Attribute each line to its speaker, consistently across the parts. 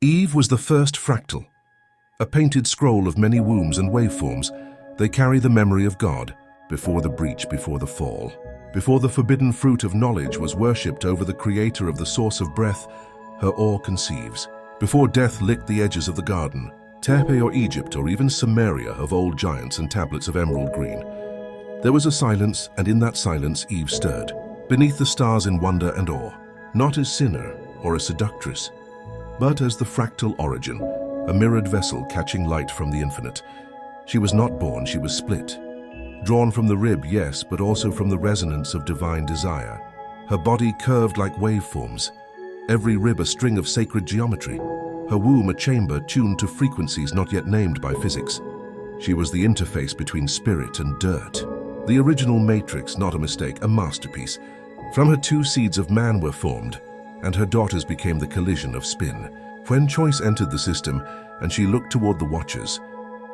Speaker 1: Eve was the first fractal, a painted scroll of many wombs and waveforms. They carry the memory of God, before the breach, before the fall. Before the forbidden fruit of knowledge was worshipped over the creator of the source of breath, her awe conceives. Before death licked the edges of the garden, Tepe or Egypt or even Samaria of old giants and tablets of emerald green. There was a silence, and in that silence Eve stirred, beneath the stars in wonder and awe, not as sinner or a seductress, but as the fractal origin, a mirrored vessel catching light from the infinite. She was not born, she was split. Drawn from the rib, yes, but also from the resonance of divine desire. Her body curved like waveforms, every rib a string of sacred geometry, her womb a chamber tuned to frequencies not yet named by physics. She was the interface between spirit and dirt. The original matrix, not a mistake, a masterpiece. From her two seeds of man were formed, and her daughters became the collision of spin. When choice entered the system, and she looked toward the watchers,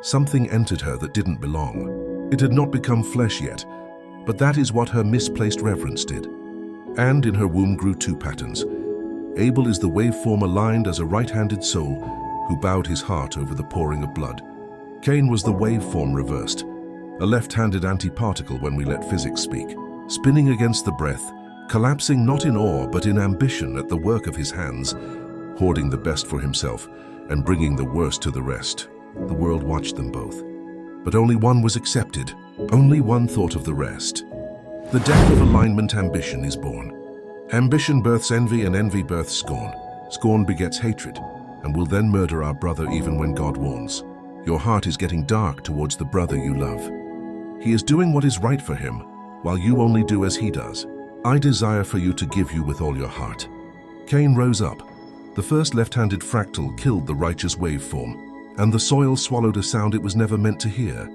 Speaker 1: something entered her that didn't belong. It had not become flesh yet, but that is what her misplaced reverence did. And in her womb grew two patterns. Abel is the waveform aligned as a right-handed soul who bowed his heart over the pouring of blood. Cain was the waveform reversed, a left-handed antiparticle when we let physics speak, spinning against the breath, collapsing not in awe but in ambition at the work of his hands, hoarding the best for himself and bringing the worst to the rest. The world watched them both. But only one was accepted, only one thought of the rest. The death of alignment ambition is born. Ambition births envy, and envy births scorn. Scorn begets hatred, and will then murder our brother even when God warns. Your heart is getting dark towards the brother you love. He is doing what is right for him, while you only do as he does. I desire for you to give you with all your heart. Cain rose up. The first left-handed fractal killed the righteous waveform, and the soil swallowed a sound it was never meant to hear.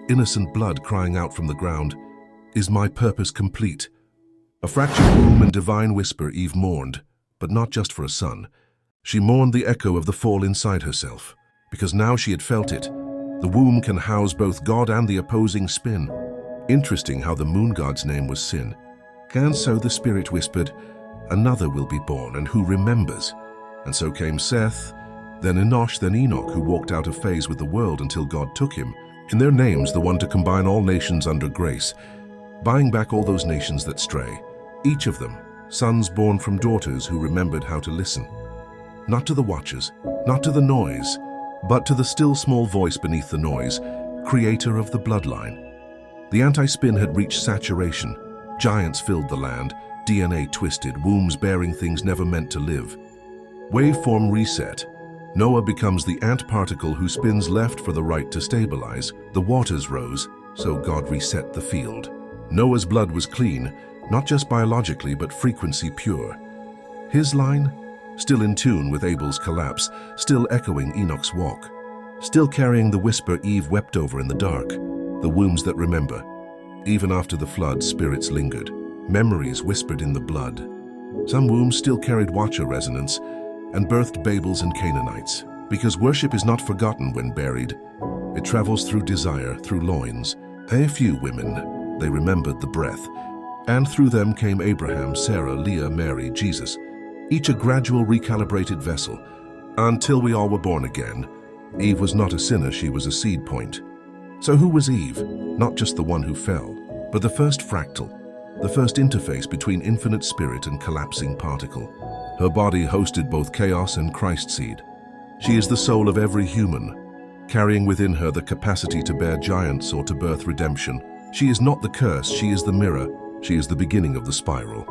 Speaker 1: Innocent blood crying out from the ground, "Is my purpose complete?" A fractured womb and divine whisper Eve mourned, but not just for a son. She mourned the echo of the fall inside herself, because now she had felt it. The womb can house both God and the opposing spin. Interesting how the moon god's name was Sin. And so the spirit whispered, "Another will be born, and who remembers?" And so came Seth, then Enosh, then Enoch, who walked out of phase with the world until God took him. In their names, the one to combine all nations under grace, buying back all those nations that stray. Each of them, sons born from daughters who remembered how to listen. Not to the watchers, not to the noise, but to the still small voice beneath the noise, creator of the bloodline. The anti-spin had reached saturation. Giants filled the land, DNA twisted, wombs bearing things never meant to live. Waveform reset. Noah becomes the ant particle who spins left for the right to stabilize. The waters rose, so God reset the field. Noah's blood was clean, not just biologically, but frequency pure. His line, still in tune with Abel's collapse, still echoing Enoch's walk, still carrying the whisper Eve wept over in the dark, the wombs that remember. Even after the flood, spirits lingered, memories whispered in the blood. Some wombs still carried watcher resonance and birthed Babels and Canaanites, because worship is not forgotten when buried. It travels through desire, through loins. A few women, they remembered the breath, and through them came Abraham, Sarah, Leah, Mary, Jesus, each a gradual recalibrated vessel, until we all were born again. Eve was not a sinner, she was a seed point. So who was Eve? Not just the one who fell, but the first fractal, the first interface between infinite spirit and collapsing particle. Her body hosted both chaos and Christ seed. She is the soul of every human, carrying within her the capacity to bear giants or to birth redemption. She is not the curse, she is the mirror. She is the beginning of the spiral,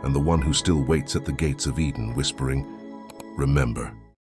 Speaker 1: and the one who still waits at the gates of Eden, whispering, "Remember."